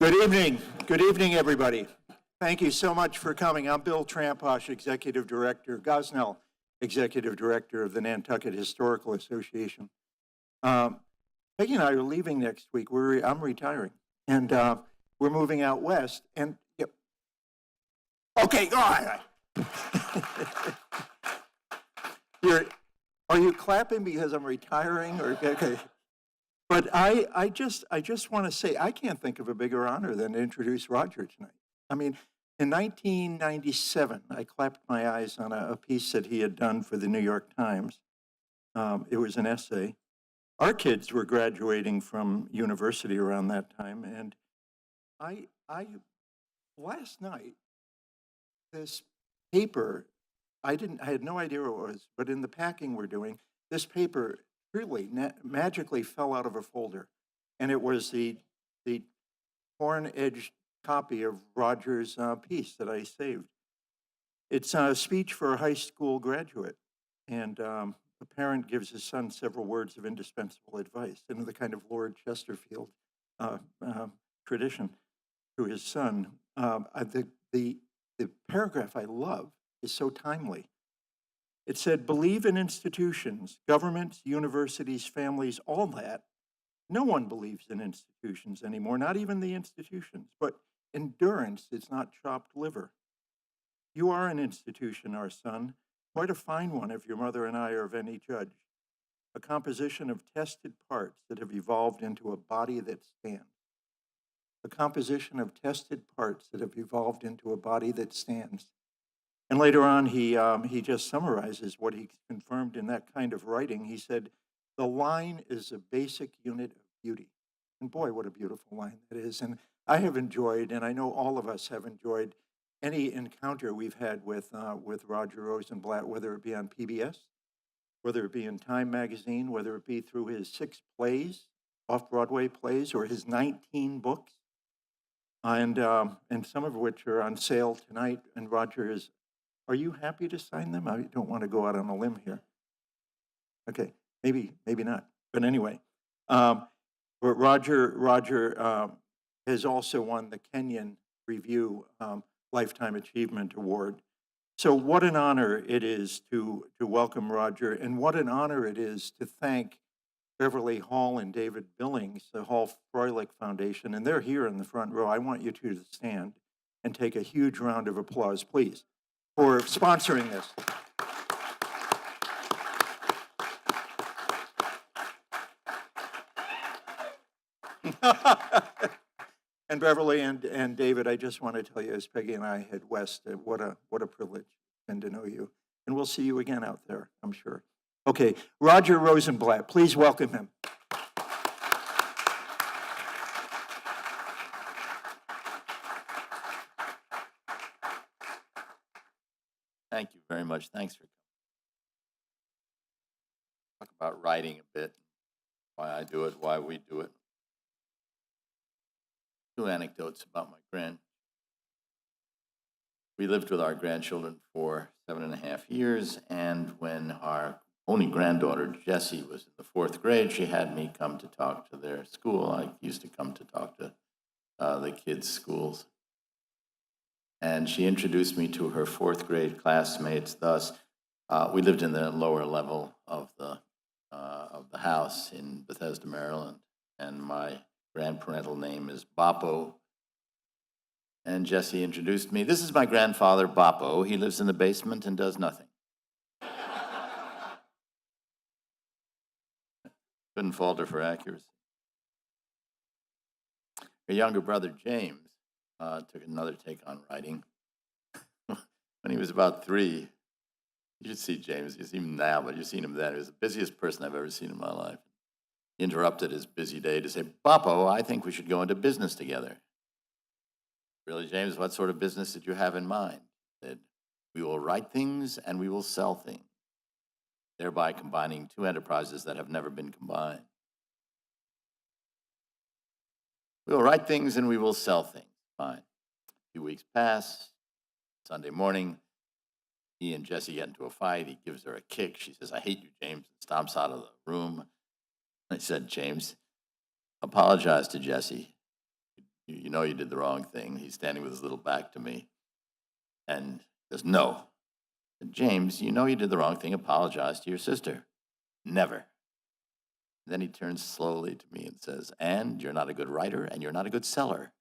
Good evening. Good evening, everybody. Thank you so much for coming. I'm Bill Tramposh, Executive Director, Gosnell, Executive Director of the Nantucket Historical Association. Peggy and I are leaving next week. I'm retiring, and we're moving out west. And yep. Okay, go on. Are you clapping because I'm retiring, or okay? But I just want to say I can't think of a bigger honor than to introduce Roger tonight. I mean, in 1997, I clapped my eyes on a piece that he had done for the New York Times. It was an essay. Our kids were graduating from university around that time, and I last night, this paper, I had no idea what it was, but in the packing we're doing, this paper really magically fell out of a folder, and it was the torn-edged copy of Roger's piece that I saved. It's a speech for a high school graduate, and a parent gives his son several words of indispensable advice in the kind of Lord Chesterfield tradition to his son. The paragraph I love is so timely. It said, believe in institutions, governments, universities, families, all that. No one believes in institutions anymore, not even the institutions. But endurance is not chopped liver. You are an institution, our son, quite a fine one if your mother and I are of any judge. A composition of tested parts that have evolved into a body that stands. A composition of tested parts that have evolved into a body that stands. And later on, he just summarizes what he confirmed in that kind of writing. He said, the line is a basic unit of beauty. And boy, what a beautiful line that is. And I have enjoyed, and I know all of us have enjoyed, any encounter we've had with Roger Rosenblatt, whether it be on PBS, whether it be in Time magazine, whether it be through his 6 plays, off-Broadway plays, or his 19 books, and some of which are on sale tonight. And Roger is, are you happy to sign them? I don't want to go out on a limb here. Okay, maybe not. But anyway, but Roger has also won the Kenyon Review Lifetime Achievement Award. So what an honor it is to welcome Roger, and what an honor it is to thank Beverly Hall and David Billings, the Hall Froelich Foundation, and they're here in the front row. I want you two to stand and take a huge round of applause, please, for sponsoring this. And Beverly and David, I just want to tell you, as Peggy and I head west, what a privilege and to know you. And we'll see you again out there, I'm sure. Okay, Roger Rosenblatt, please welcome him. Thank you very much. Thanks for coming. Talk about writing a bit, why I do it, why we do it. 2 anecdotes about my grand. We lived with our grandchildren for 7.5 years, and when our only granddaughter, Jessie, was in the 4th grade, she had me come to talk to their school. I used to come to talk to the kids' schools. And she introduced me to her 4th grade classmates. Thus, we lived in the lower level of the house in Bethesda, Maryland, and my grandparental name is Boppo. And Jessie introduced me. This is my grandfather, Boppo. He lives in the basement and does nothing. Couldn't falter for accuracy. Her younger brother, James, took another take on writing. When he was about 3, you should see James. You see him now, but you've seen him then. He was the busiest person I've ever seen in my life. He interrupted his busy day to say, Boppo, I think we should go into business together. Really, James, what sort of business did you have in mind? He said, we will write things and we will sell things, thereby combining 2 enterprises that have never been combined. We will write things and we will sell things. Fine. A few weeks pass. Sunday morning, he and Jessie get into a fight. He gives her a kick. She says, I hate you, James, and stomps out of the room. I said, James, apologize to Jessie. you know you did the wrong thing." He's standing with his little back to me. And he goes, "No." I said, "James, you know you did the wrong thing. Apologize to your sister." "Never." Then he turns slowly to me and says, "And you're not a good writer and you're not a good seller."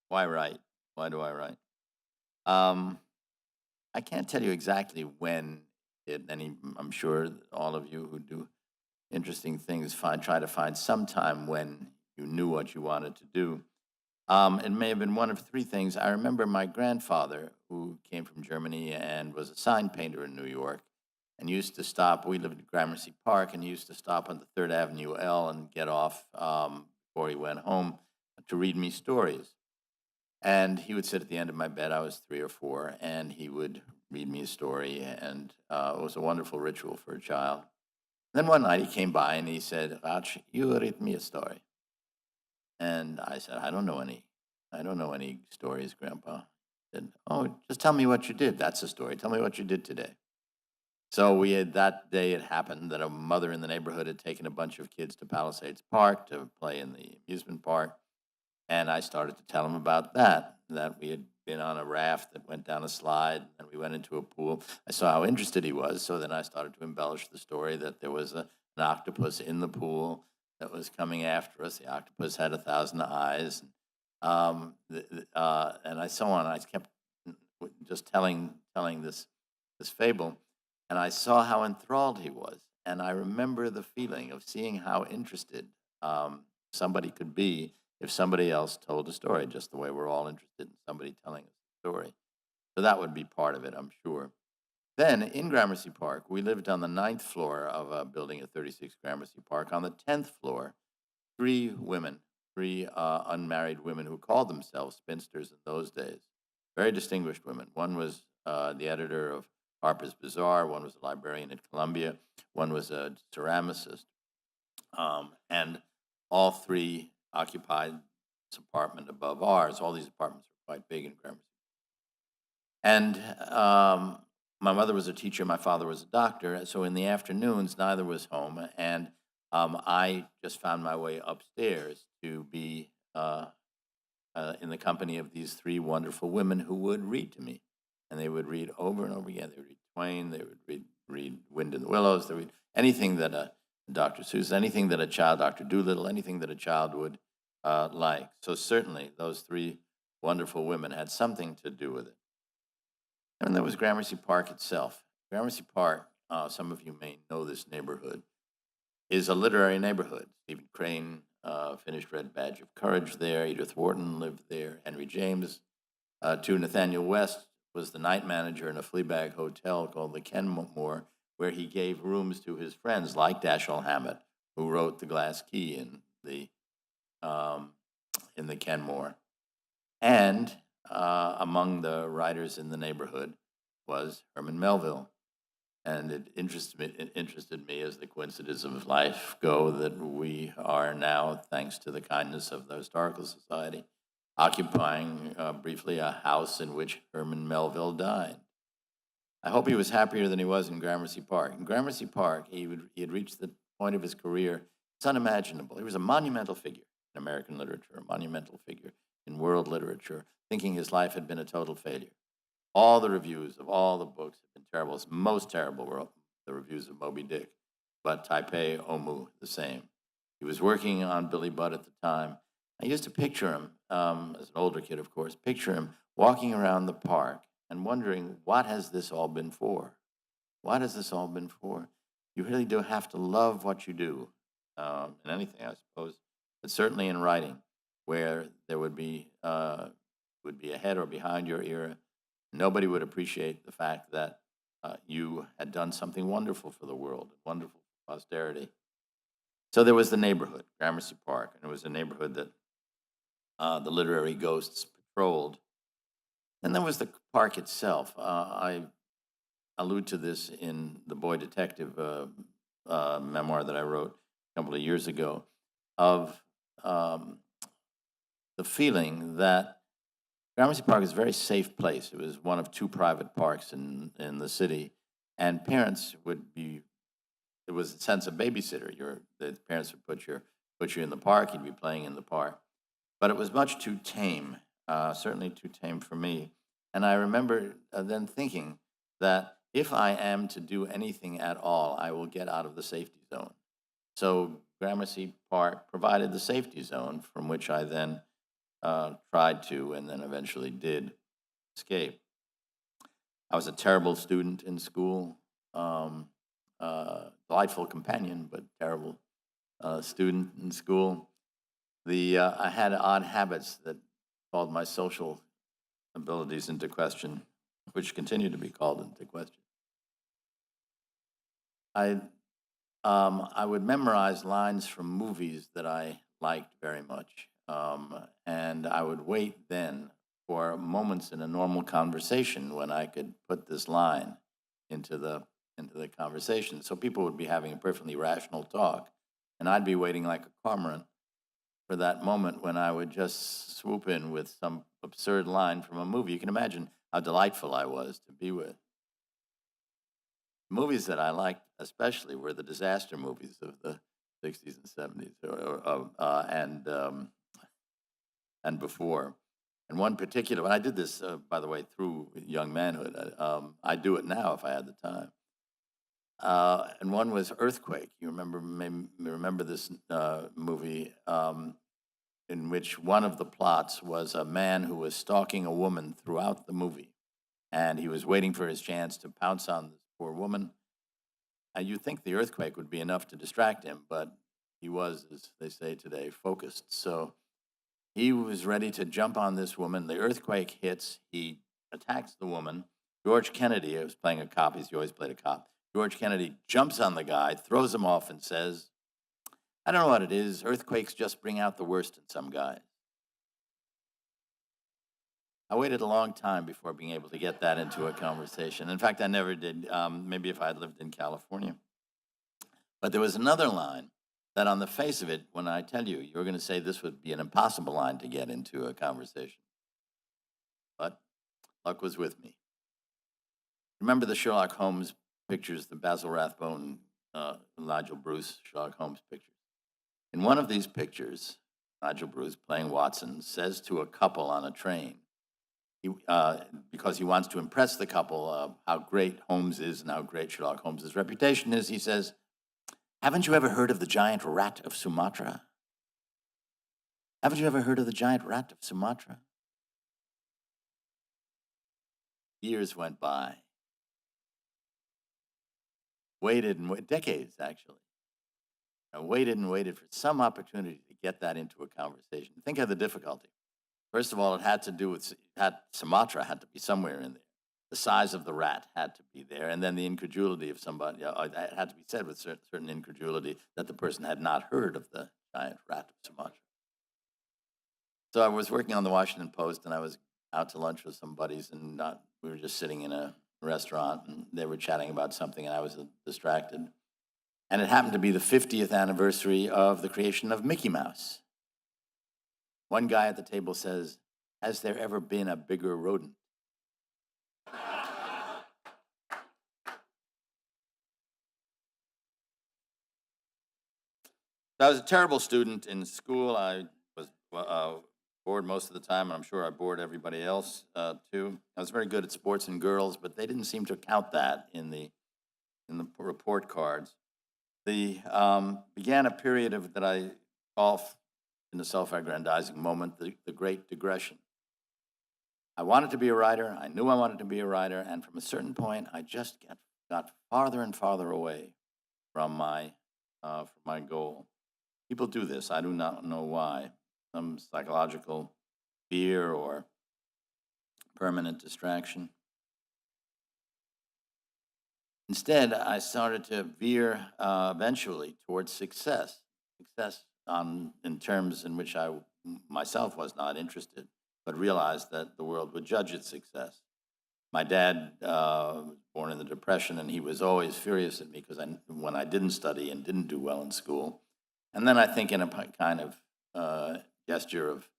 Why write? Why do I write? Um, I can't tell you exactly when I'm sure that all of you who do interesting things try to find some time when you knew what you wanted to do. It may have been one of three things. I remember my grandfather, who came from Germany and was a sign painter in New York, and used to stop. We lived in Gramercy Park, and he used to stop on the Third Avenue L and get off before he went home to read me stories. And he would sit at the end of my bed. I was 3 or 4, and he would read me a story, and it was a wonderful ritual for a child. Then one night he came by and he said, "Raj, you read me a story." And I said, "I don't know any. I don't know any stories, Grandpa." He said, "Oh, just tell me what you did. That's a story. Tell me what you did today." So we had that day. It happened that a mother in the neighborhood had taken a bunch of kids to Palisades Park to play in the amusement park, and I started to tell him about that we had been on a raft that went down a slide, and we went into a pool. I saw how interested he was, so then I started to embellish the story that there was an octopus in the pool that was coming after us. The octopus had 1,000 eyes, and I so on. I kept just telling this fable, and I saw how enthralled he was, and I remember the feeling of seeing how interested somebody could be if somebody else told a story, just the way we're all interested in somebody telling us a story. So that would be part of it, I'm sure. Then in Gramercy Park, we lived on the ninth floor of a building at 36 Gramercy Park. On the 10th floor, three women, three unmarried women who called themselves spinsters in those days, very distinguished women. One was the editor of Harper's Bazaar, one was a librarian at Columbia, one was a ceramicist. And all three occupied this apartment above ours. All these apartments were quite big in Gramercy. And my mother was a teacher, my father was a doctor. So in the afternoons, neither was home. And I just found my way upstairs to be in the company of these three wonderful women who would read to me. And they would read over and over again. They would read Twain, they would read Wind in the Willows, they would read anything that Dr. Seuss, anything that a child, Dr. Doolittle, anything that a child would like. So certainly those three wonderful women had something to do with it. And there was Gramercy Park itself. Gramercy Park, some of you may know this neighborhood, is a literary neighborhood. Stephen Crane finished Red Badge of Courage there. Edith Wharton lived there. Henry James, to Nathaniel West, was the night manager in a Fleabag hotel called the Kenmore, where he gave rooms to his friends like Dashiell Hammett, who wrote The Glass Key in the Kenmore. And among the writers in the neighborhood was Herman Melville. And it interested me as the coincidences of life go that we are now, thanks to the kindness of the Historical Society, occupying briefly a house in which Herman Melville died. I hope he was happier than he was in Gramercy Park. In Gramercy Park, he had reached the point of his career. It's unimaginable. He was a monumental figure in American literature, a monumental figure in world literature, thinking his life had been a total failure. All the reviews of all the books have been terrible. Most terrible were the reviews of Moby Dick, but Taipei Omu, the same. He was working on Billy Budd at the time. I used to picture him, as an older kid, of course, picture him walking around the park and wondering, what has this all been for? What has this all been for? You really do have to love what you do, in anything, I suppose, but certainly in writing, where there would be ahead or behind your era. Nobody would appreciate the fact that you had done something wonderful for the world, wonderful for posterity. So there was the neighborhood, Gramercy Park, and it was a neighborhood that the literary ghosts patrolled. And there was the park itself. I allude to this in the Boy Detective memoir that I wrote a couple of years ago, of the feeling that Gramercy Park is a very safe place. It was one of two private parks in the city. And parents would be, it was a sense of babysitter. The parents would put you in the park, you'd be playing in the park. But it was much too tame, certainly too tame for me. And I remember then thinking that if I am to do anything at all, I will get out of the safety zone. So Gramercy Park provided the safety zone from which I then tried to and then eventually did escape. I was a terrible student in school, delightful companion, but terrible student in school. I had odd habits that called my social abilities into question, which continue to be called into question. I I would memorize lines from movies that I liked very much, and I would wait then for moments in a normal conversation when I could put this line into the conversation. So people would be having a perfectly rational talk, and I'd be waiting like a cormorant for that moment when I would just swoop in with some absurd line from a movie. You can imagine how delightful I was to be with. Movies that I liked especially were the disaster movies of the 60s and 70s, and before. And one particular, and I did this, by the way, through young manhood. I do it now if I had the time. And one was Earthquake. You remember this movie in which one of the plots was a man who was stalking a woman throughout the movie, and he was waiting for his chance to pounce on this poor woman. And you'd think the earthquake would be enough to distract him, but he was, as they say today, focused. So he was ready to jump on this woman. The earthquake hits. He attacks the woman. George Kennedy, I was playing a cop. He always played a cop. George Kennedy jumps on the guy, throws him off, and says, "I don't know what it is. Earthquakes just bring out the worst in some guys." I waited a long time before being able to get that into a conversation. In fact, I never did, maybe if I had lived in California. But there was another line that, on the face of it, when I tell you, you're going to say this would be an impossible line to get into a conversation. But luck was with me. Remember the Sherlock Holmes pictures, the Basil Rathbone, Nigel Bruce Sherlock Holmes pictures? In one of these pictures, Nigel Bruce, playing Watson, says to a couple on a train, because he wants to impress the couple how great Holmes is and how great Sherlock Holmes' reputation is, he says, "Haven't you ever heard of the giant rat of Sumatra? Haven't you ever heard of the giant rat of Sumatra?" Years went by. Waited and waited, decades actually. I waited and waited for some opportunity to get that into a conversation. Think of the difficulty. First of all, it had to do with, Sumatra had to be somewhere in there. The size of the rat had to be there. And then the incredulity of somebody, it had to be said with certain incredulity that the person had not heard of the giant rat of Sumatra. So I was working on the Washington Post, and I was out to lunch with some buddies, and we were just sitting in a restaurant, and they were chatting about something, and I was distracted. And it happened to be the 50th anniversary of the creation of Mickey Mouse. One guy at the table says, "Has there ever been a bigger rodent?" I was a terrible student in school. I was bored most of the time, and I'm sure I bored everybody else too. I was very good at sports and girls, but they didn't seem to count that in the report cards. Began a period of that I call in the self-aggrandizing moment, the Great Digression. I wanted to be a writer. I knew I wanted to be a writer, and from a certain point, I just got farther and farther away from my goal. People do this. I do not know why. Some psychological fear or permanent distraction. Instead, I started to veer eventually towards success. Success in terms in which I myself was not interested, but realized that the world would judge its success. My dad was born in the Depression, and he was always furious at me because when I didn't study and didn't do well in school. And then I think in a kind of gesture of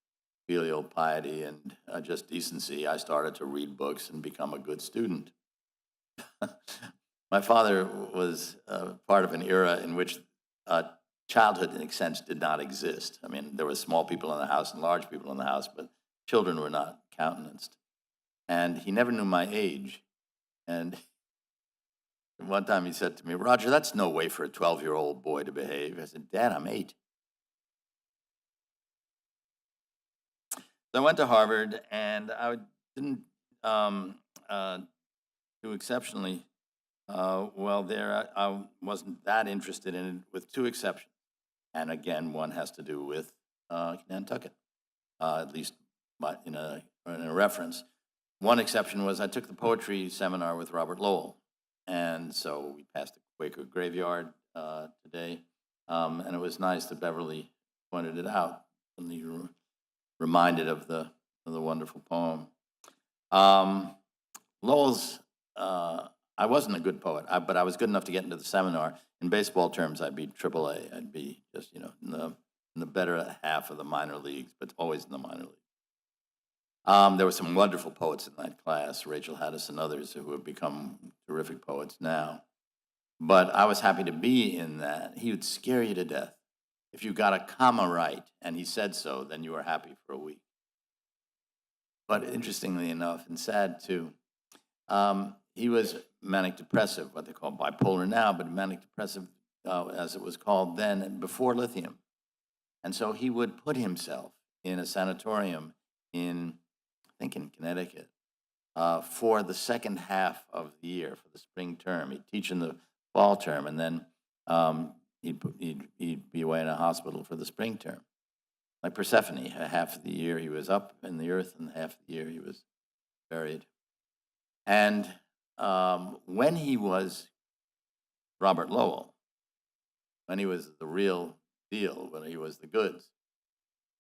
filial piety and just decency, I started to read books and become a good student. My father was part of an era in which childhood, in a sense, did not exist. I mean, there were small people in the house and large people in the house, but children were not countenanced. And he never knew my age. And one time he said to me, "Roger, that's no way for a 12-year-old boy to behave." I said, "Dad, I'm 8." So I went to Harvard, and I didn't um, do exceptionally well there. I wasn't that interested in it, with two exceptions. And again, one has to do with Nantucket, at least in a reference. One exception was I took the poetry seminar with Robert Lowell. And so we passed the Quaker graveyard today. And it was nice that Beverly pointed it out when you were reminded of the wonderful poem. Lowell's, I wasn't a good poet, but I was good enough to get into the seminar. In baseball terms, I'd be AAA. I'd be just, in the better half of the minor leagues, but always in the minor leagues. There were some wonderful poets in that class, Rachel Haddis and others, who have become terrific poets now. But I was happy to be in that. He would scare you to death. If you got a comma right, and he said so, then you were happy for a week. But interestingly enough, and sad too, he was manic depressive, what they call bipolar now, but manic depressive as it was called then, and before lithium. And so he would put himself in a sanatorium in, I think in Connecticut, for the second half of the year, for the spring term. He'd teach in the fall term, and then he'd be away in a hospital for the spring term. Like Persephone, half of the year he was up in the earth, and half of the year he was buried. And when he was Robert Lowell, when he was the real deal, when he was the goods,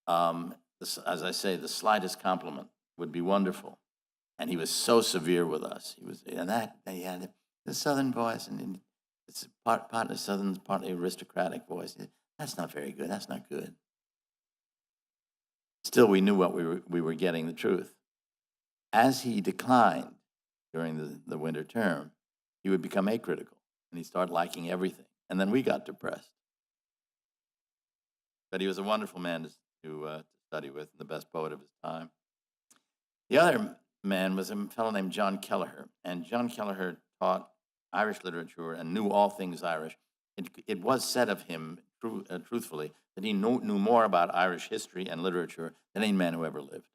as I say, the slightest compliment would be wonderful. And he was so severe with us. He had the Southern voice, and it's partly Southern, partly aristocratic voice. That's not very good. That's not good. Still, we knew what we were getting, the truth. As he declined during the winter term, he would become acritical, and he'd start liking everything. And then we got depressed. But he was a wonderful man to study with, the best poet of his time. The other man was a fellow named John Kelleher, and John Kelleher taught Irish literature and knew all things Irish. It was said of him, truthfully, that he knew more about Irish history and literature than any man who ever lived.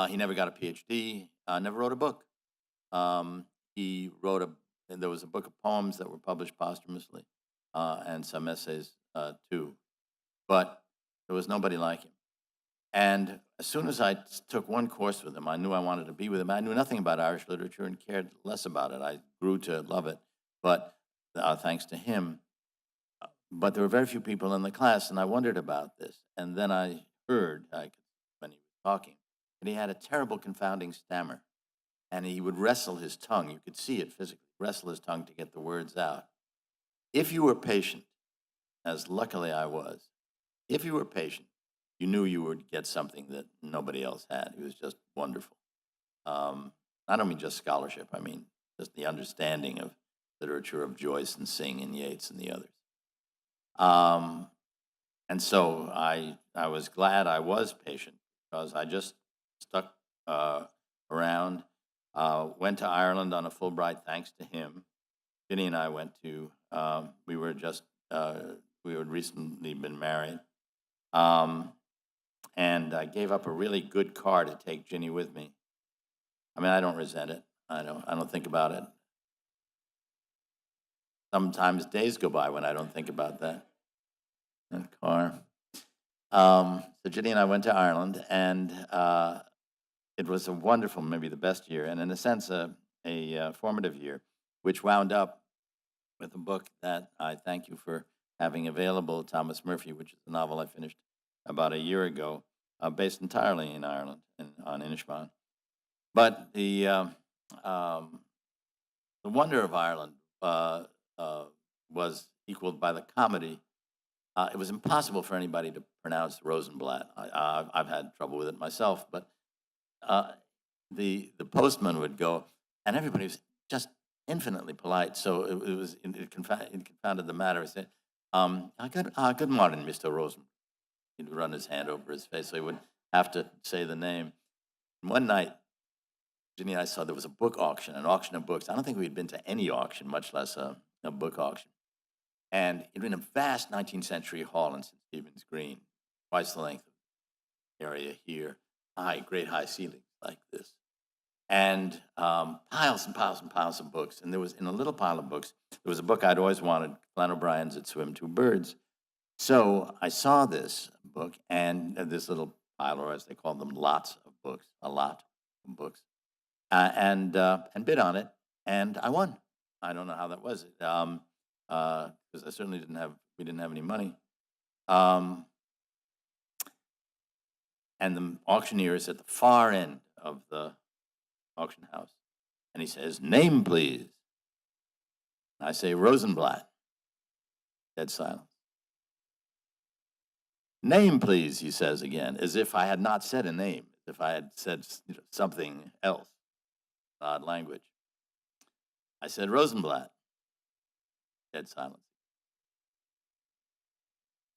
He never got a PhD, never wrote a book. He wrote there was a book of poems that were published posthumously, and some essays too. But there was nobody like him. And as soon as I took one course with him, I knew I wanted to be with him. I knew nothing about Irish literature and cared less about it. I grew to love it, but thanks to him. But there were very few people in the class, and I wondered about this. And then I heard, when he was talking, that he had a terrible confounding stammer. And he would wrestle his tongue. You could see it physically, wrestle his tongue to get the words out. If you were patient, as luckily I was, if you were patient, you knew you would get something that nobody else had. He was just wonderful. I don't mean just scholarship. I mean just the understanding of literature of Joyce and Synge and Yeats and the others. And so I was glad I was patient, because I just stuck around, went to Ireland on a Fulbright thanks to him. Ginny and I went to, we had recently been married. And I gave up a really good car to take Ginny with me. I mean, I don't resent it. I don't think about it. Sometimes days go by when I don't think about that car. So Ginny and I went to Ireland, and it was a wonderful, maybe the best year, and in a sense, a formative year, which wound up with a book that I thank you for having available, Thomas Murphy, which is a novel I finished about a year ago, based entirely in Ireland and on Inishmaan. But the wonder of Ireland was equaled by the comedy. It was impossible for anybody to pronounce Rosenblatt. I've had trouble with it myself, but the postman would go, and everybody was just infinitely polite. So it confounded the matter. He said, good morning, Mr. Rosen." He'd run his hand over his face, so he wouldn't have to say the name. And one night, Ginny and I saw there was a book auction, an auction of books. I don't think we'd been to any auction, much less a book auction. And it was in a vast 19th century hall in St. Stephen's Green, twice the length of the area here, great high ceilings like this. And piles and piles and piles of books. And there was, in a little pile of books, there was a book I'd always wanted, Glenn O'Brien's It Swim Two Birds. So I saw this book and this little pile, or as they call them, lots of books, a lot of books, and bid on it, and I won. I don't know how that was, because I certainly we didn't have any money. And the auctioneer is at the far end of the auction house, and he says, "Name, please." I say, "Rosenblatt." Dead silence. "Name, please," he says again, as if I had not said a name, as if I had said something else, odd language. I said, "Rosenblatt." Dead silence.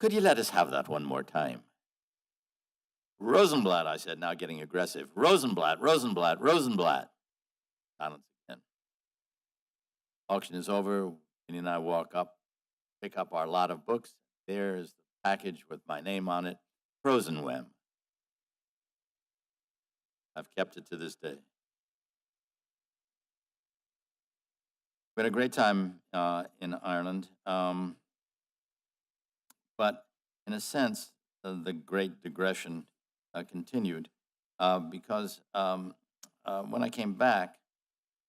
"Could you let us have that one more time?" "Rosenblatt," I said, now getting aggressive. "Rosenblatt, Rosenblatt, Rosenblatt." Silence again. Auction is over. Vinny and I walk up, pick up our lot of books. There's the package with my name on it, Frozenwem. I've kept it to this day. We had a great time in Ireland, but in a sense, the Great Digression continued because when I came back,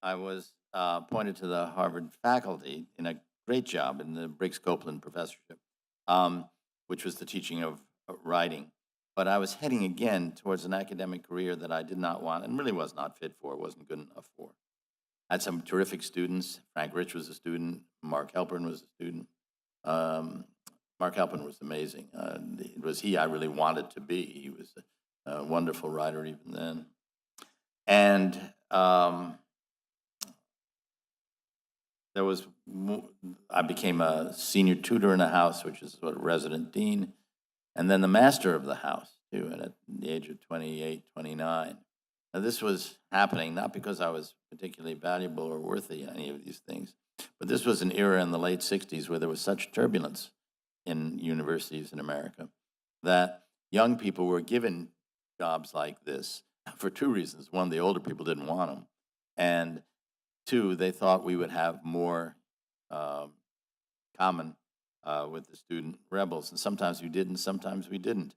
I was appointed to the Harvard faculty in a great job in the Briggs Copeland professorship, which was the teaching of writing. But I was heading again towards an academic career that I did not want and really was not fit for, wasn't good enough for. I had some terrific students. Frank Rich was a student. Mark Halpern was a student. Mark Halpern was amazing. It was he I really wanted to be. He was a wonderful writer even then. And I became a senior tutor in a house, which is sort of resident dean, and then the master of the house, too, and at the age of 28, 29. Now, this was happening not because I was particularly valuable or worthy in any of these things, but this was an era in the late 60s where there was such turbulence in universities in America that young people were given jobs like this for two reasons. One, the older people didn't want them, and two, they thought we would have more common with the student rebels, and sometimes we did, and sometimes we didn't.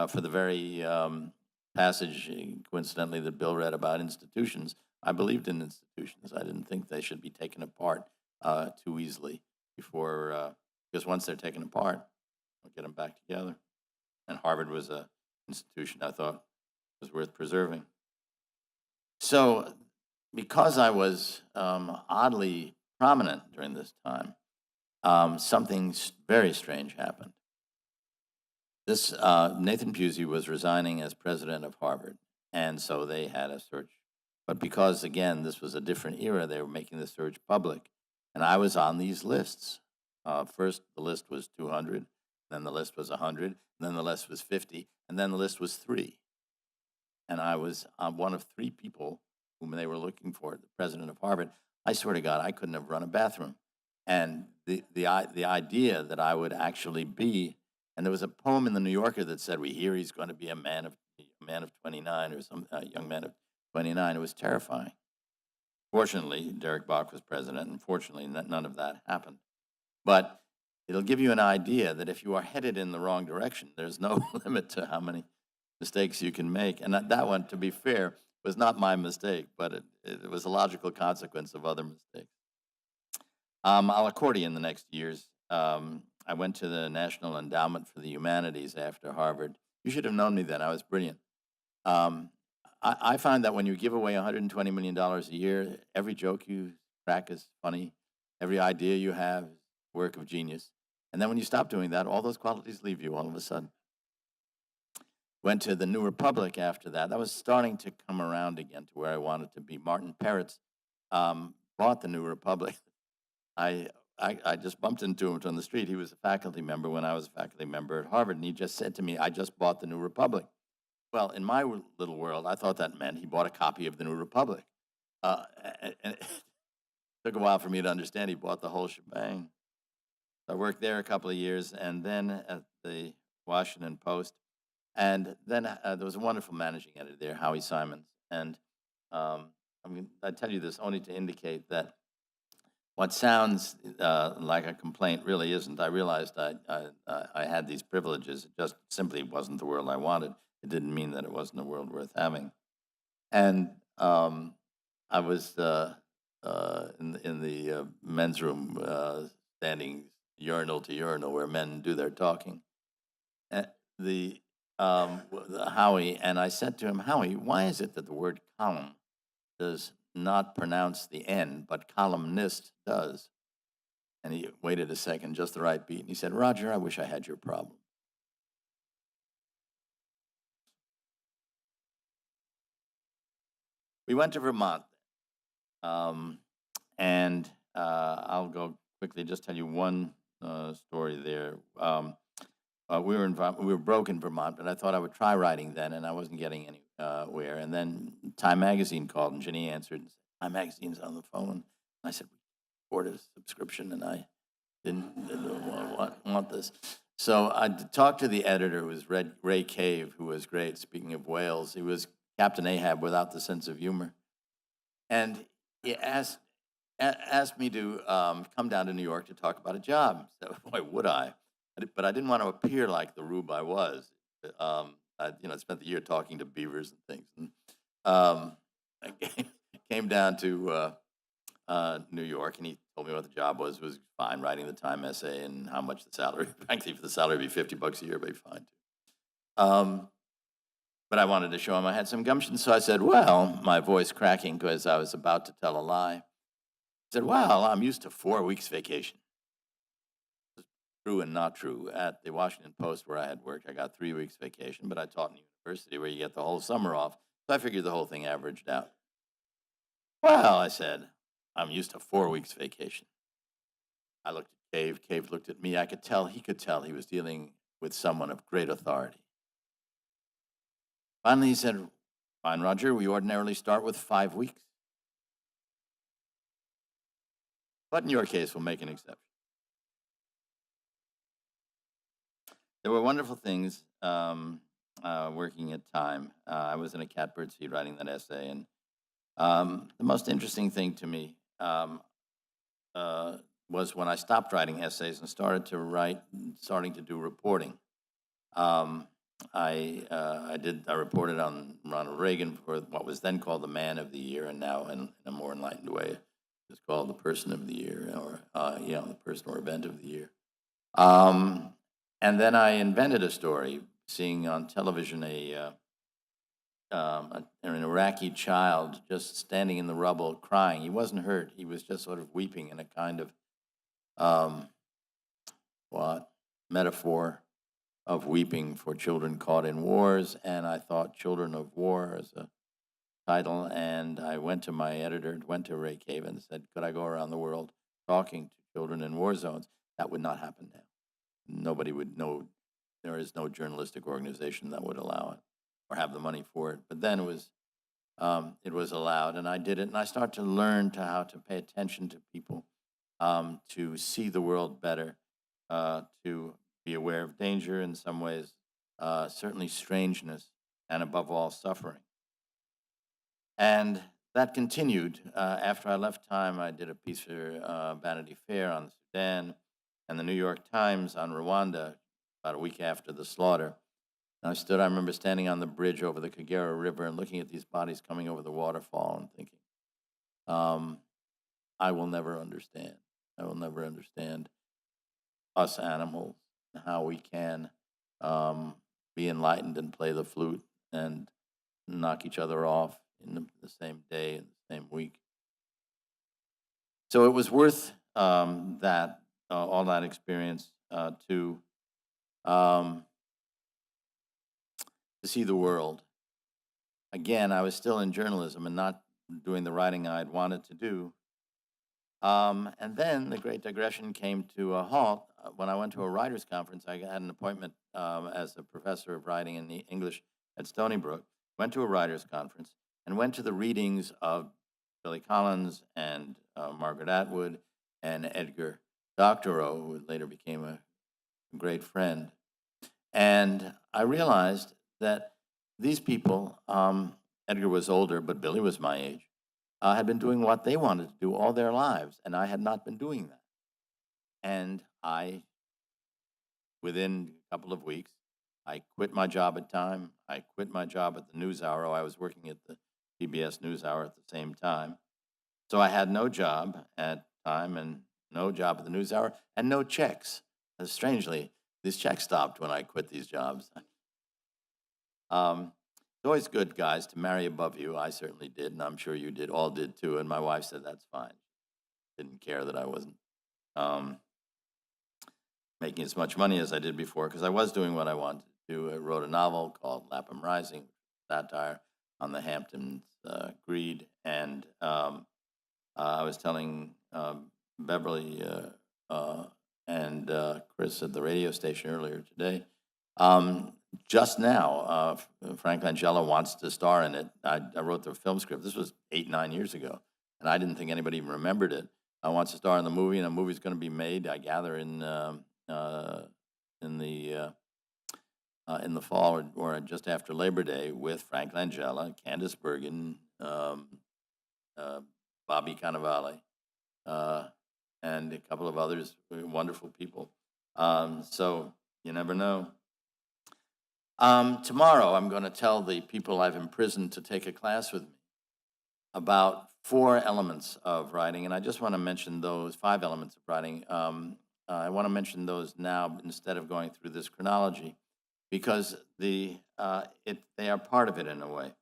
For the very passage, coincidentally, that Bill read about institutions, I believed in institutions. I didn't think they should be taken apart too easily because once they're taken apart, we'll get them back together. And Harvard was an institution I thought was worth preserving. So, because I was oddly prominent during this time, something very strange happened. This Nathan Pusey was resigning as president of Harvard, and so they had a search. But because, again, this was a different era, they were making the search public, and I was on these lists. First, the list was 200, then the list was 100, then the list was 50, and then the list was 3. And I was one of 3 people whom they were looking for, the president of Harvard. I swear to God, I couldn't have run a bathroom. And the idea that I would actually be, and there was a poem in the New Yorker that said, "We hear he's going to be a man of 29 or some young man of 29." It was terrifying. Fortunately, Derek Bach was president, and fortunately, none of that happened. But it'll give you an idea that if you are headed in the wrong direction, there's no limit to how many mistakes you can make. And that one, to be fair, was not my mistake, but it was a logical consequence of other mistakes. I'll accordion the next years. I went to the National Endowment for the Humanities after Harvard. You should have known me then. I was brilliant. I find that when you give away $120 million a year, every joke you crack is funny. Every idea you have is work of genius. And then when you stop doing that, all those qualities leave you all of a sudden. Went to the New Republic after that. That was starting to come around again to where I wanted to be. Martin Peretz bought the New Republic. I just bumped into him on the street. He was a faculty member when I was a faculty member at Harvard, and he just said to me, "I just bought the New Republic." Well, in my little world, I thought that meant he bought a copy of the New Republic. And it took a while for me to understand he bought the whole shebang. I worked there a couple of years, and then at the Washington Post, and then there was a wonderful managing editor there, Howie Simons, and I tell you this only to indicate that what sounds like a complaint really isn't. I realized I had these privileges. It just simply wasn't the world I wanted. It didn't mean that it wasn't a world worth having. And I was in the men's room, standing urinal to urinal where men do their talking. And the Howie, and I said to him, "Howie, why is it that the word column does not pronounce the N, but columnist does?" And he waited a second, just the right beat, and he said, "Roger, I wish I had your problem." We went to Vermont, and I'll go quickly, just tell you one story there. We were broke in Vermont, but I thought I would try writing then, and I wasn't getting anywhere. And then Time Magazine called, and Ginny answered and said, "Time Magazine's on the phone." And I said, "We ordered a subscription, and I didn't want this." So I talked to the editor, who was Ray Cave, who was great. Speaking of whales, he was Captain Ahab without the sense of humor. And he asked me to come down to New York to talk about a job. So, boy, would I. But I didn't want to appear like the rube I was. I spent the year talking to beavers and things. And I came down to New York, and he told me what the job was. It was fine, writing the Time essay and how much the salary. Frankly, for the salary, it'd be $50 a year, but fine too. But I wanted to show him I had some gumption, so I said, "Well," my voice cracking because I was about to tell a lie. I said, "Well, I'm used to 4 weeks vacation." True and not true. At the Washington Post, where I had worked, I got 3 weeks vacation, but I taught in a university where you get the whole summer off. So I figured the whole thing averaged out. "Well," I said, "I'm used to 4 weeks vacation." I looked at Cave. Cave looked at me. I could tell he was dealing with someone of great authority. Finally, he said, "Fine, Roger, we ordinarily start with 5 weeks. But in your case, we'll make an exception." There were wonderful things working at Time. I was in a catbird seat writing that essay, and the most interesting thing to me was when I stopped writing essays and starting to do reporting. I reported on Ronald Reagan for what was then called the Man of the Year, and now in a more enlightened way, it's called the Person of the Year, or the Person or Event of the Year. And then I invented a story, seeing on television an Iraqi child just standing in the rubble crying. He wasn't hurt. He was just sort of weeping in a kind of metaphor of weeping for children caught in wars. And I thought Children of War as a title. And I went to my editor, went to Ray Cave, and said, "Could I go around the world talking to children in war zones?" That would not happen now. Nobody would know. There is no journalistic organization that would allow it or have the money for it. But then it was allowed, and I did it. And I started to learn how to pay attention to people, to see the world better, to be aware of danger in some ways, certainly strangeness, and above all, suffering. And that continued. After I left Time, I did a piece for Vanity Fair on Sudan and the New York Times on Rwanda about a week after the slaughter. And I remember standing on the bridge over the Kagera River and looking at these bodies coming over the waterfall and thinking, I will never understand. I will never understand us animals, and how we can be enlightened and play the flute and knock each other off in the same day, in the same week. So it was worth all that experience to see the world. Again, I was still in journalism and not doing the writing I'd wanted to do, And then the Great Digression came to a halt when I went to a writers' conference. I had an appointment as a professor of writing in the English at Stony Brook. Went to a writers' conference and went to the readings of Billy Collins and Margaret Atwood and Edgar Doctorow, who later became a great friend. And I realized that these people, Edgar was older, but Billy was my age, had been doing what they wanted to do all their lives, and I had not been doing that. And within a couple of weeks, I quit my job at Time. I quit my job at the NewsHour. I was working at the PBS NewsHour at the same time. So I had no job at Time and no job at the NewsHour and no checks. Strangely, these checks stopped when I quit these jobs. It's always good, guys, to marry above you. I certainly did, and I'm sure you did, all did too. And my wife said that's fine. Didn't care that I wasn't making as much money as I did before because I was doing what I wanted to do. I wrote a novel called Lapham Rising, satire on the Hamptons greed, and I was telling Beverly and Chris at the radio station earlier today. Just now, Frank Langella wants to star in it. I wrote the film script. This was 8-9 years ago, and I didn't think anybody even remembered it. I wants to star in the movie, and the movie's going to be made, I gather, in the fall or just after Labor Day with Frank Langella, Candice Bergen, Bobby Cannavale, and a couple of others, wonderful people. So you never know. Tomorrow, I'm going to tell the people I've imprisoned to take a class with me about 4 elements of writing, and I just want to mention those 5 elements of writing. I want to mention those now instead of going through this chronology, because they are part of it in a way.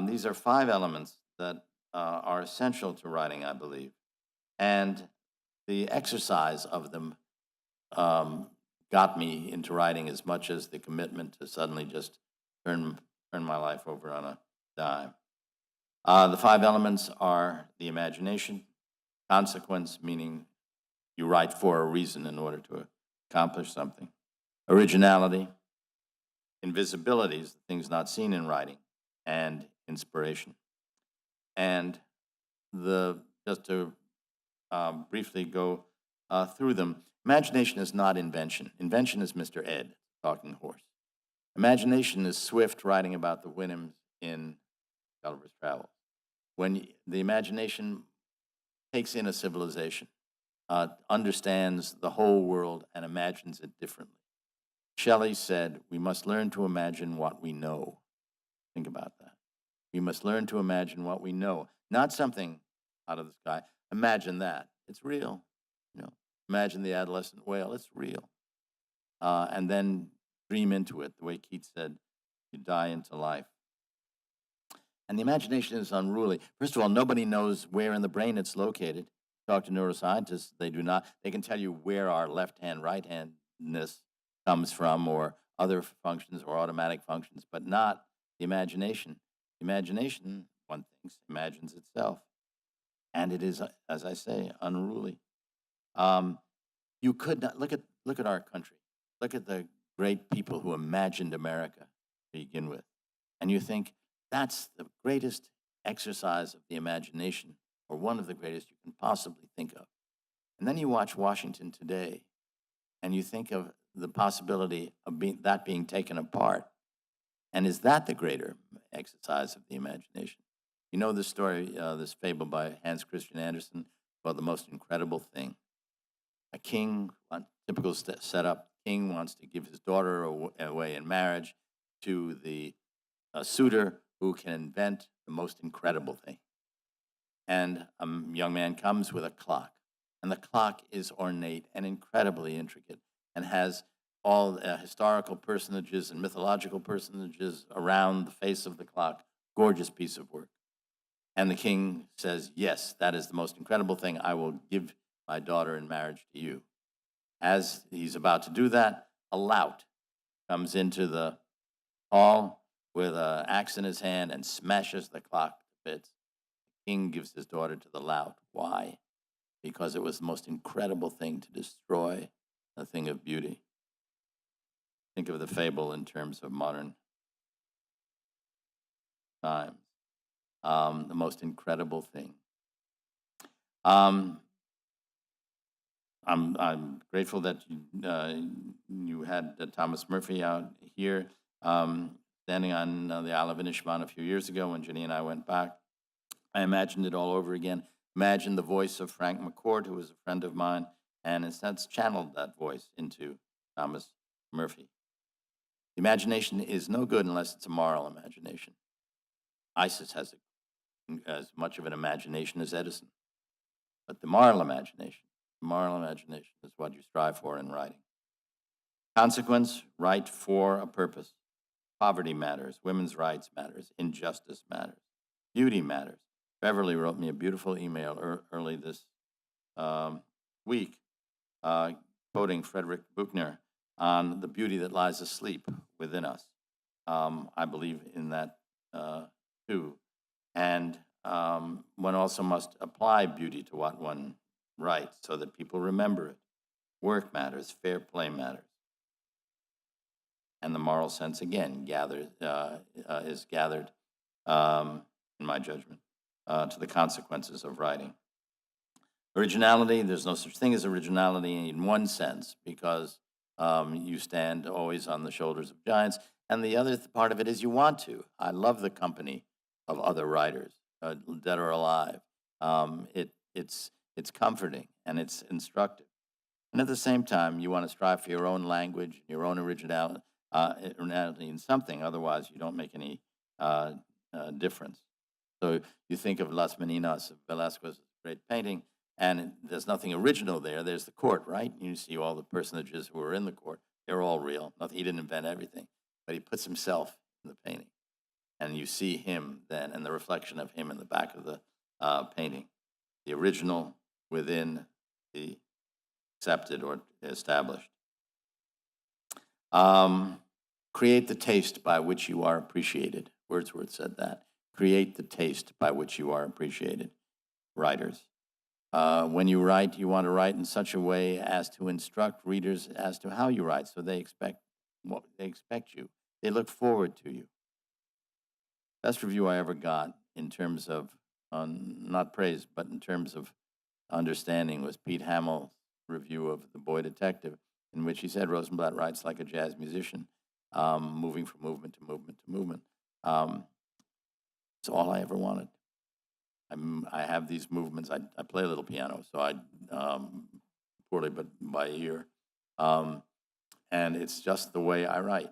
These are 5 elements that are essential to writing, I believe, and the exercise of them got me into writing as much as the commitment to suddenly just turn my life over on a dime. The 5 elements are the imagination, consequence, meaning you write for a reason in order to accomplish something, originality, invisibility is the things not seen in writing, and inspiration. And just to briefly go through them, imagination is not invention. Invention is Mr. Ed, talking horse. Imagination is Swift writing about the Winhams in Gulliver's Travels. When the imagination takes in a civilization, understands the whole world and imagines it differently. Shelley said, we must learn to imagine what we know. Think about that. We must learn to imagine what we know, not something out of the sky. Imagine that. It's real. Imagine the adolescent whale. It's real. And then dream into it, the way Keats said, you die into life. And the imagination is unruly. First of all, nobody knows where in the brain it's located. Talk to neuroscientists, they do not. They can tell you where our left-hand, right-handness comes from, or other functions or automatic functions, but not the imagination. The imagination, one thinks, imagines itself. And it is, as I say, unruly. You could not look at our country. Look at the great people who imagined America to begin with. And you think that's the greatest exercise of the imagination, or one of the greatest you can possibly think of. And then you watch Washington today, and you think of the possibility of that being taken apart. And is that the greater exercise of the imagination? You know this story, this fable by Hans Christian Andersen about the most incredible thing. A king, typical setup, king wants to give his daughter away in marriage to a suitor who can invent the most incredible thing. And a young man comes with a clock, and the clock is ornate and incredibly intricate and has all historical personages and mythological personages around the face of the clock. Gorgeous piece of work. And the king says, yes, that is the most incredible thing. I will give my daughter in marriage to you. As he's about to do that, a lout comes into the hall with an axe in his hand and smashes the clock to bits. The king gives his daughter to the lout. Why? because it was the most incredible thing to destroy a thing of beauty. Think of the fable in terms of modern times. The most incredible thing. I'm grateful that you had Thomas Murphy out here standing on the Isle of Inishmaan a few years ago when Ginny and I went back. I imagined it all over again. Imagined the voice of Frank McCourt, who was a friend of mine, and in a sense channeled that voice into Thomas Murphy. The imagination is no good unless it's a moral imagination. ISIS has as much of an imagination as Edison. But the moral imagination is what you strive for in writing. Consequence, write for a purpose. Poverty matters, women's rights matters, injustice matters, beauty matters. Beverly wrote me a beautiful email early this week, quoting Frederick Buchner on the beauty that lies asleep within us. I believe in that too. And one also must apply beauty to what one writes so that people remember it. Work matters, fair play matters. And the moral sense, again, is gathered, in my judgment, to the consequences of writing. Originality, there's no such thing as originality in one sense, because you stand always on the shoulders of giants. And the other part of it is you want to. I love the company of other writers, dead or alive. It's comforting and it's instructive. And at the same time, you want to strive for your own language, your own originality in something. Otherwise, you don't make any difference. So you think of Las Meninas of Velázquez's great painting, and there's nothing original there. There's the court, right? You see all the personages who are in the court. They're all real. He didn't invent everything, but he puts himself in the painting. And you see him then, and the reflection of him in the back of the painting. The original within the accepted or established. Create the taste by which you are appreciated. Wordsworth said that. Create the taste by which you are appreciated. Writers. When you write, you want to write in such a way as to instruct readers as to how you write, so they expect you. They look forward to you. Best review I ever got in terms of, not praise, but in terms of understanding was Pete Hamill's review of The Boy Detective, in which he said Rosenblatt writes like a jazz musician, moving from movement to movement to movement. It's all I ever wanted. I have these movements. I play a little piano, so I poorly, but by ear. And it's just the way I write.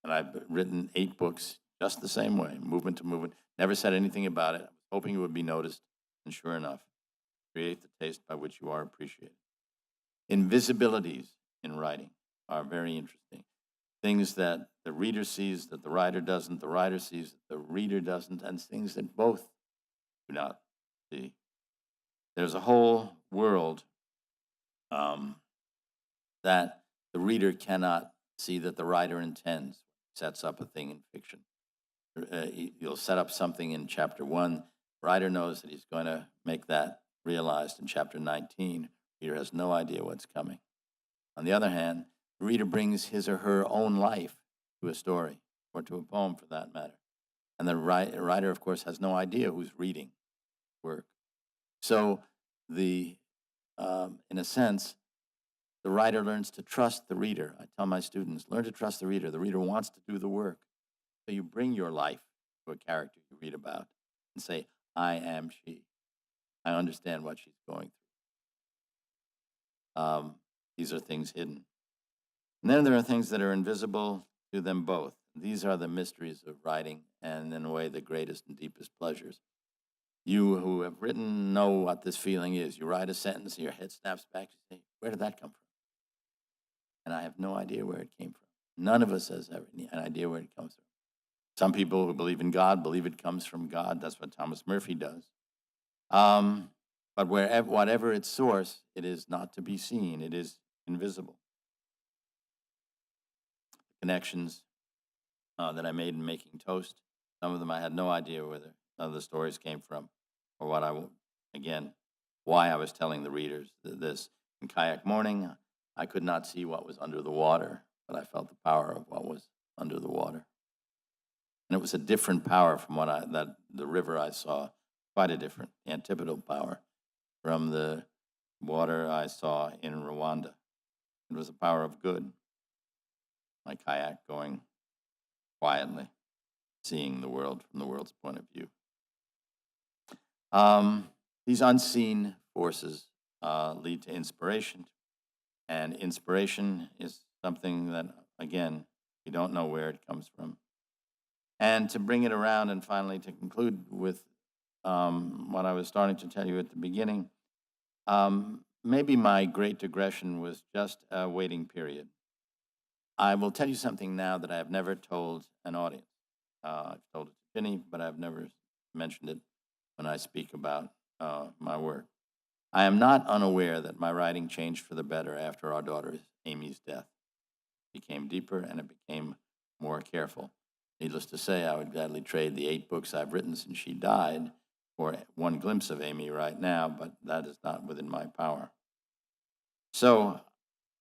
And I've written 8 books just the same way, movement to movement. Never said anything about it. I was hoping it would be noticed, and sure enough, create the taste by which you are appreciated. Invisibilities in writing are very interesting. Things that the reader sees that the writer doesn't, the writer sees that the reader doesn't, and things that both do not see. There's a whole world that the reader cannot see that the writer intends, sets up a thing in fiction. You'll set up something in chapter 1. The writer knows that he's going to make that realized in chapter 19. The reader has no idea what's coming. On the other hand, the reader brings his or her own life to a story, or to a poem for that matter. And the writer, of course, has no idea who's reading work. So in a sense, the writer learns to trust the reader. I tell my students, learn to trust the reader. The reader wants to do the work. So you bring your life to a character you read about and say, I am she. I understand what she's going through. These are things hidden. And then there are things that are invisible to them both. These are the mysteries of writing, and in a way, the greatest and deepest pleasures. You who have written know what this feeling is. You write a sentence, and your head snaps back. You say, where did that come from? And I have no idea where it came from. None of us has ever an idea where it comes from. Some people who believe in God believe it comes from God. That's what Thomas Murphy does. But whatever its source, it is not to be seen. It is invisible. Connections that I made in making toast, some of them I had no idea where the stories came from, or what again, why I was telling the readers this. In Kayak Morning, I could not see what was under the water, but I felt the power of what was under the water. And it was a different power from the river I saw, quite a different, antipodal power from the water I saw in Rwanda. It was a power of good. My kayak going quietly, seeing the world from the world's point of view. These unseen forces lead to inspiration, and inspiration is something that, again, we don't know where it comes from. And to bring it around and finally to conclude with what I was starting to tell you at the beginning, maybe my great digression was just a waiting period. I will tell you something now that I have never told an audience. I've told it to Ginny, but I've never mentioned it when I speak about my work. I am not unaware that my writing changed for the better after our daughter Amy's death. It became deeper and it became more careful. Needless to say, I would gladly trade the 8 books I've written since she died for one glimpse of Amy right now, but that is not within my power. So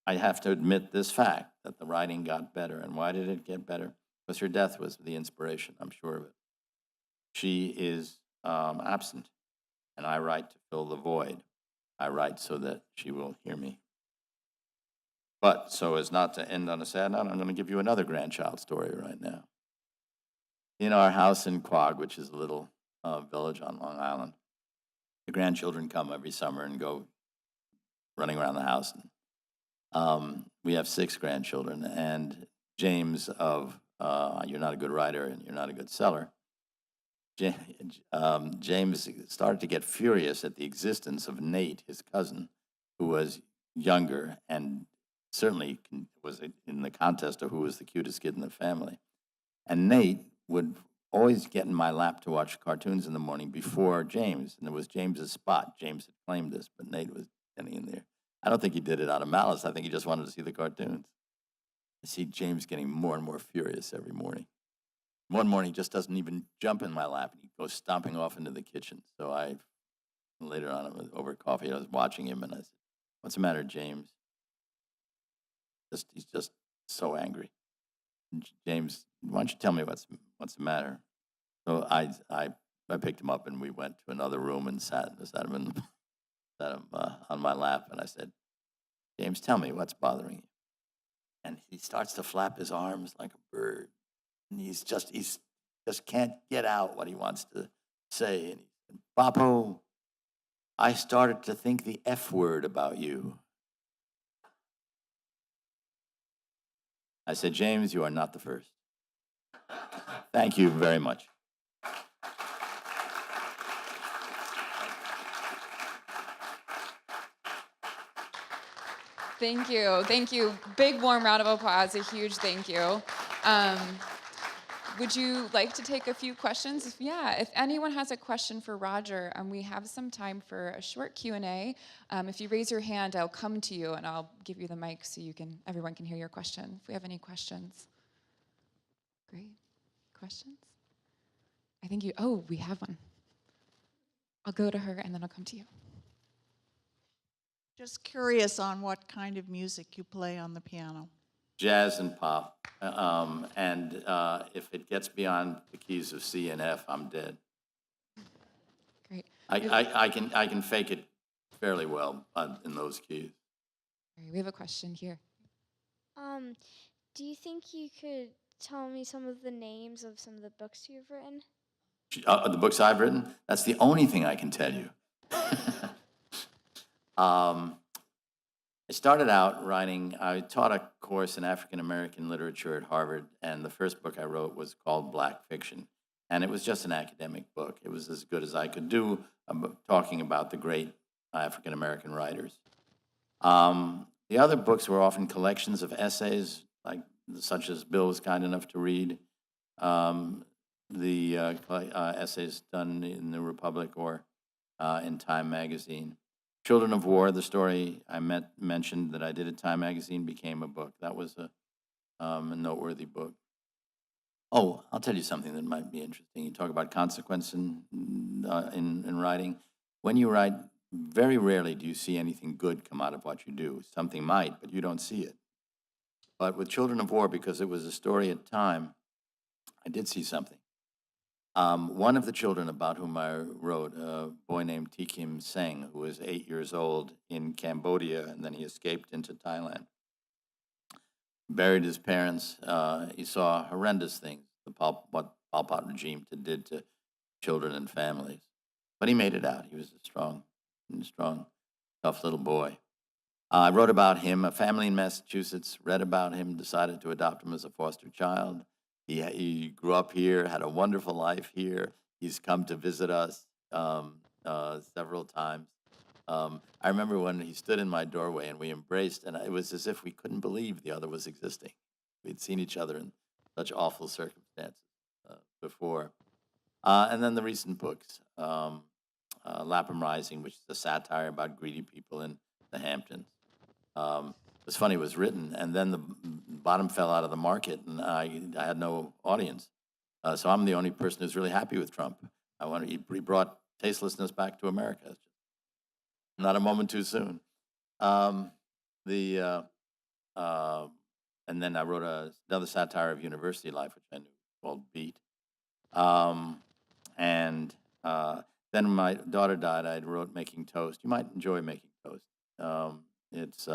I have to admit this fact, that the writing got better. And why did it get better? Because her death was the inspiration, I'm sure of it. She is absent, and I write to fill the void. I write so that she will hear me. But so as not to end on a sad note, I'm going to give you another grandchild story right now. In our house in Quogue, which is a little village on Long Island, the grandchildren come every summer and go running around the house. And, we have 6 grandchildren, and James of You're Not a Good Writer and You're Not a Good Seller, James started to get furious at the existence of Nate, his cousin, who was younger and certainly was in the contest of who was the cutest kid in the family. And Nate would always get in my lap to watch cartoons in the morning before James, and it was James's spot. James had claimed this, but Nate was getting in there. I don't think he did it out of malice. I think he just wanted to see the cartoons. I see James getting more and more furious every morning. One morning, he just doesn't even jump in my lap. He goes stomping off into the kitchen. So later on, over coffee, I was watching him, and I said, "What's the matter, James?" He's just so angry. James, why don't you tell me what's the matter? So I picked him up, and we went to another room and sat him on my lap, and I said, "James, tell me what's bothering you." And he starts to flap his arms like a bird, and he's just can't get out what he wants to say. And he said, "Papo, I started to think the F word about you." I said, "James, you are not the first." Thank you very much. Thank you. Thank you. Big warm round of applause. A huge thank you. Would you like to take a few questions? If anyone has a question for Roger, we have some time for a short Q&A. If you raise your hand, I'll come to you and I'll give you the mic so everyone can hear your question. If we have any questions. Great. Questions? We have one. I'll go to her and then I'll come to you. Just curious on what kind of music you play on the piano. Jazz and pop. And if it gets beyond the keys of C and F, I'm dead. Great. I can fake it fairly well in those keys. We have a question here. Do you think you could tell me some of the names of some of the books you've written? The books I've written, that's the only thing I can tell you. I started out writing, I taught a course in African American literature at Harvard, and the first book I wrote was called Black Fiction. And it was just an academic book. It was as good as I could do, talking about the great African American writers. The other books were often collections of essays, such as Bill was kind enough to read, the essays done in the Republic or in Time magazine. Children of War, the story I mentioned that I did at Time magazine, became a book. That was a noteworthy book. Oh, I'll tell you something that might be interesting. You talk about consequence in writing. When you write very rarely do you see anything good come out of what you do. Something might, but you don't see it. But with Children of War, because it was a story at time, I did see something. One of the children about whom I wrote, a boy named Tikim Seng, who was 8 years old in Cambodia, and then he escaped into Thailand. Buried his parents. He saw horrendous things, what Pol Pot regime did to children and families. But he made it out. He was a strong, tough little boy. I wrote about him. A family in Massachusetts read about him, decided to adopt him as a foster child. He grew up here, had a wonderful life here. He's come to visit us several times. I remember when he stood in my doorway and we embraced, and it was as if we couldn't believe the other was existing. We'd seen each other in such awful circumstances before. And then the recent books, Lapham Rising, which is a satire about greedy people in the Hamptons. It was funny, it was written, and then the bottom fell out of the market, and I had no audience. So I'm the only person who's really happy with Trump. He brought tastelessness back to America. Not a moment too soon. And then I wrote another satire of university life, which I knew called Beat. And then my daughter died. I wrote Making Toast. You might enjoy Making Toast. It's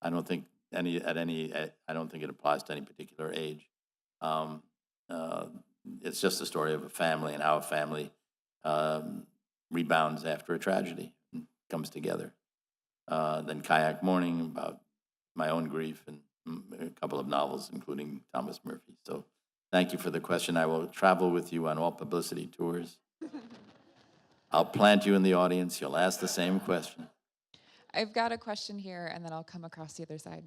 I don't think I don't think it applies to any particular age. It's just a story of a family and how a family rebounds after a tragedy and comes together. Then Kayak Morning, about my own grief, and a couple of novels, including Thomas Murphy. So thank you for the question. I will travel with you on all publicity tours. I'll plant you in the audience. You'll ask the same question. I've got a question here, and then I'll come across the other side.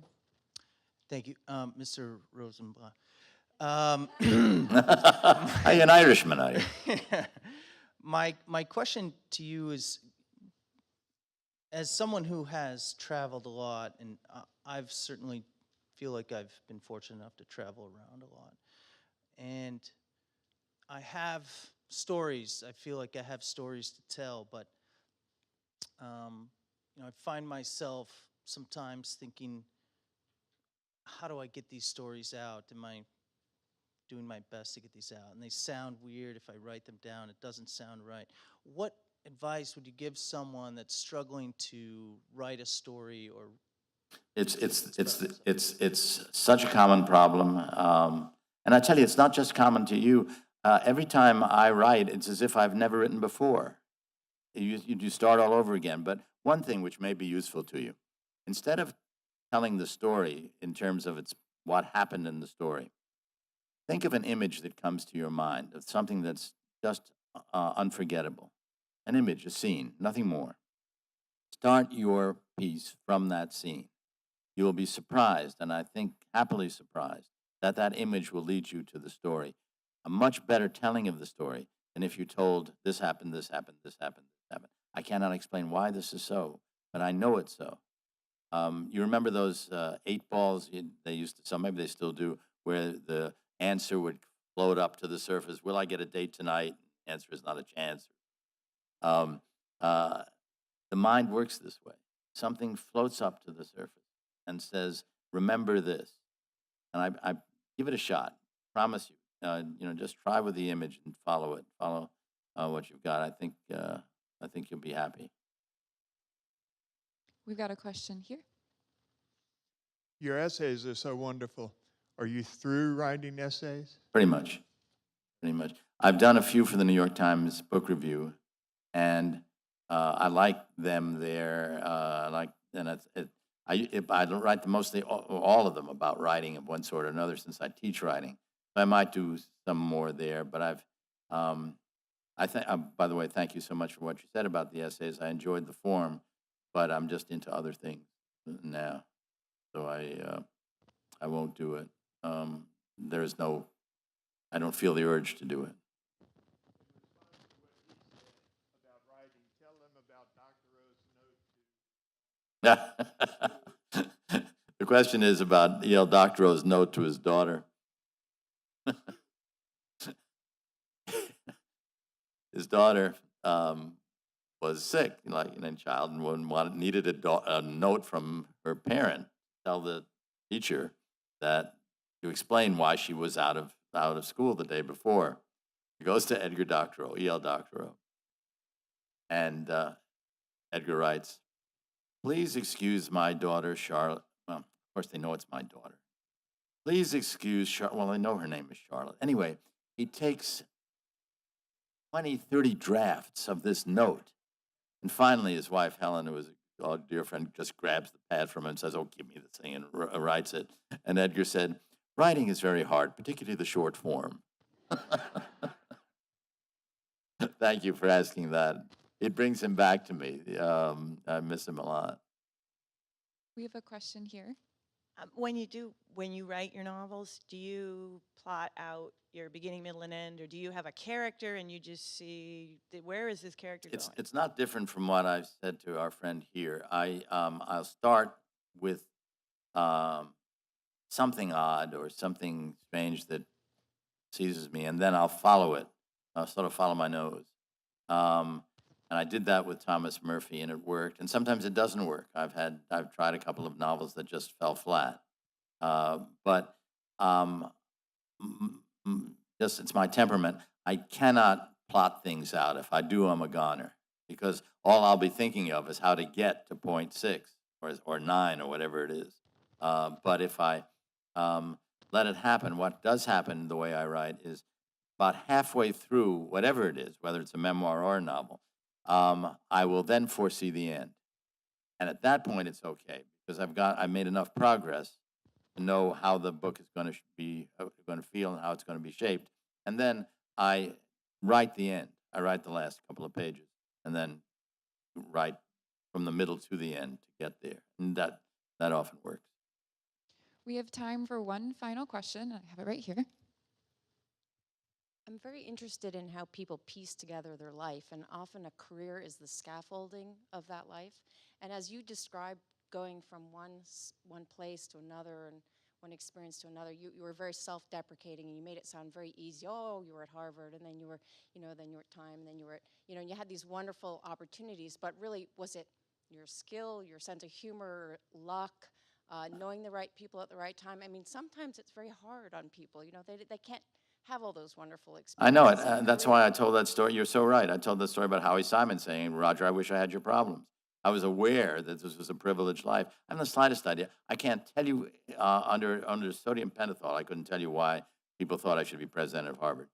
Thank you, Mr. Rosenblatt. Are you an Irishman, are you? My question to you is, as someone who has traveled a lot, and I've certainly feel like I've been fortunate enough to travel around a lot, and I have stories. I feel like I have stories to tell, but I find myself sometimes thinking, how do I get these stories out? Am I doing my best to get these out? And they sound weird if I write them down. It doesn't sound right. What advice would you give someone that's struggling to write a story or? It's such a common problem, and I tell you, it's not just common to you. Every time I write, it's as if I've never written before. You start all over again. But one thing which may be useful to you, instead of telling the story in terms of what happened in the story, think of an image that comes to your mind of something that's just unforgettable. An image, a scene, nothing more. Start your piece from that scene. You will be surprised, and I think happily surprised, that image will lead you to the story. A much better telling of the story than if you told, this happened, this happened, this happened, this happened. I cannot explain why this is so, but I know it's so. You remember those 8 balls they used to sell, maybe they still do, where the answer would float up to the surface. Will I get a date tonight? Answer is not a chance. The mind works this way. Something floats up to the surface and says, remember this. And I give it a shot. Promise you. Just try with the image and follow it. Follow what you've got. I think you'll be happy. We've got a question here. Your essays are so wonderful. Are you through writing essays? Pretty much. I've done a few for the New York Times Book Review, and I like them there. I write mostly all of them about writing of one sort or another, since I teach writing. So I might do some more there, but by the way, thank you so much for what you said about the essays. I enjoyed the form, but I'm just into other things now, so I won't do it. I don't feel the urge to do it. About writing, tell them about Dr. O's note. The question is about Dr. O's note to his daughter. His daughter was sick, like a child, and needed a note from her parent, tell the teacher that to explain why she was out of school the day before. She goes to Edgar Doctorow, E.L. Doctorow, and Edgar writes, "Please excuse my daughter, Charlotte." Well, of course, they know it's my daughter. "Please excuse Charlotte." Well, I know her name is Charlotte. Anyway, he takes 20, 30 drafts of this note. And finally, his wife, Helen, who was a dear friend, just grabs the pad from him and says, "Oh, give me this thing," and writes it. And Edgar said, "Writing is very hard, particularly the short form." Thank you for asking that. It brings him back to me. I miss him a lot. We have a question here. When you write your novels, do you plot out your beginning, middle, and end, or do you have a character and you just see where is this character going? It's not different from what I've said to our friend here. I'll start with something odd or something strange that seizes me, and then I'll follow it. I'll sort of follow my nose. And I did that with Thomas Murphy, and it worked. And sometimes it doesn't work. I've tried a couple of novels that just fell flat. But just it's my temperament. I cannot plot things out. If I do, I'm a goner, because all I'll be thinking of is how to get to point 6 or 9 or whatever it is. But if I let it happen, what does happen the way I write is about halfway through whatever it is, whether it's a memoir or a novel, I will then foresee the end. And at that point, it's okay, because I've made enough progress to know how the book is going to feel and how it's going to be shaped. And then I write the end. I write the last couple of pages, and then write from the middle to the end to get there. And that often works. We have time for one final question. I have it right here. I'm very interested in how people piece together their life, and often a career is the scaffolding of that life. And as you described going from one place to another and one experience to another, you were very self-deprecating, and you made it sound very easy. Oh, you were at Harvard, and then you were, then you were at Time, and then you were at, and you had these wonderful opportunities. But really, was it your skill, your sense of humor, luck, knowing the right people at the right time? I mean, sometimes it's very hard on people. They can't have all those wonderful experiences. I know it. That's why I told that story. You're so right. I told the story about Howie Simon saying, "Roger, I wish I had your problems." I was aware that this was a privileged life. I haven't the slightest idea. I can't tell you under sodium pentothal, I couldn't tell you why people thought I should be president of Harvard.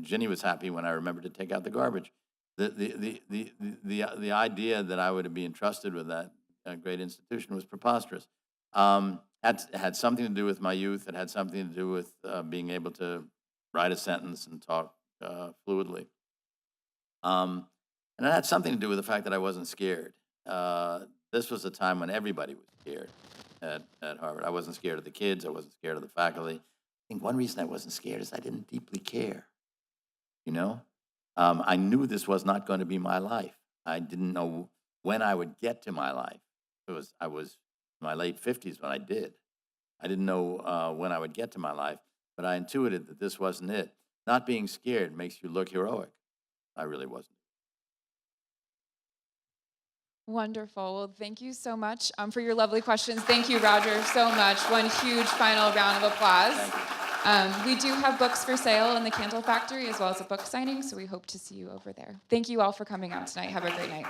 Ginny was happy when I remembered to take out the garbage. The idea that I would be entrusted with that great institution was preposterous. Had something to do with my youth. It had something to do with being able to write a sentence and talk fluidly. And it had something to do with the fact that I wasn't scared. This was a time when everybody was scared at Harvard. I wasn't scared of the kids. I wasn't scared of the faculty. I think one reason I wasn't scared is I didn't deeply care. I knew this was not going to be my life. I didn't know when I would get to my life. I was in my late 50s when I did. I didn't know when I would get to my life, but I intuited that this wasn't it. Not being scared makes you look heroic. I really wasn't. Wonderful. Well, thank you so much for your lovely questions. Thank you, Roger, so much. One huge final round of applause. We do have books for sale in the Candle Factory, as well as a book signing, so we hope to see you over there. Thank you all for coming out tonight. Have a great night.